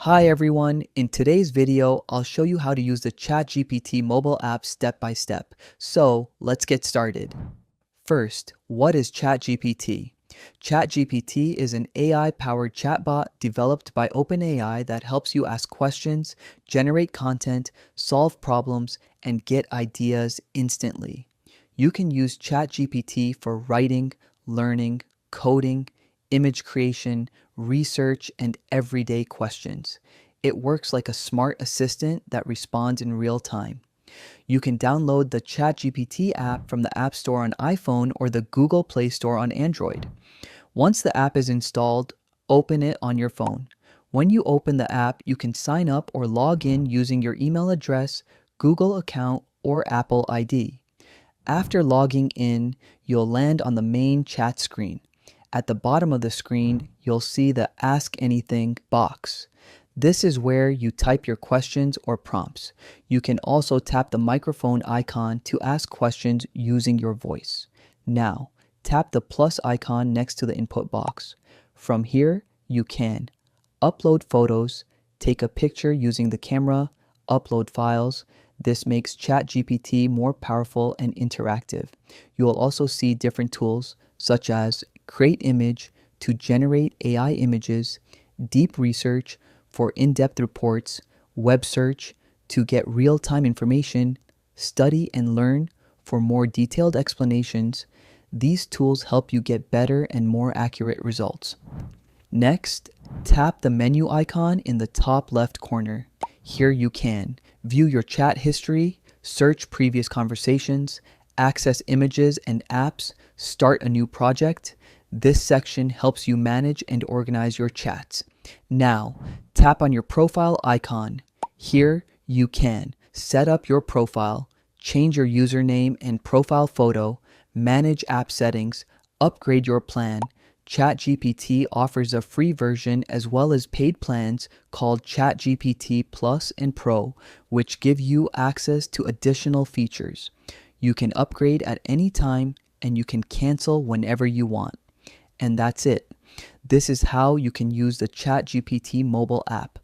Hi everyone, in today's video, I'll show you how to use the ChatGPT mobile app step by step. So let's get started. First, what is ChatGPT? ChatGPT is an AI-powered chatbot developed by OpenAI that helps you ask questions, generate content, solve problems, and get ideas instantly. You can use ChatGPT for writing, learning, coding, image creation, research, and everyday questions. It works like a smart assistant that responds in real time. You can download the ChatGPT app from the App Store on iPhone or the Google Play Store on Android. Once the app is installed, open it on your phone. When you open the app, you can sign up or log in using your email address, Google account, or Apple ID. After logging in, you'll land on the main chat screen. At the bottom of the screen, you'll see the Ask Anything box. This is where you type your questions or prompts. You can also tap the microphone icon to ask questions using your voice. Now, tap the plus icon next to the input box. From here, you can upload photos, take a picture using the camera, upload files. This makes ChatGPT more powerful and interactive. You will also see different tools such as Create Image to generate AI images, Deep Research for in-depth reports, Web Search to get real-time information, Study and Learn for more detailed explanations. These tools help you get better and more accurate results. Next, tap the menu icon in the top left corner. Here you can view your chat history, search previous conversations, access images and apps, start a new project. This section helps you manage and organize your chats. Now, tap on your profile icon. Here you can set up your profile, change your username and profile photo, manage app settings, upgrade your plan. ChatGPT offers a free version as well as paid plans called ChatGPT Plus and Pro, which give you access to additional features. You can upgrade at any time and you can cancel whenever you want. And that's it. This is how you can use the ChatGPT mobile app.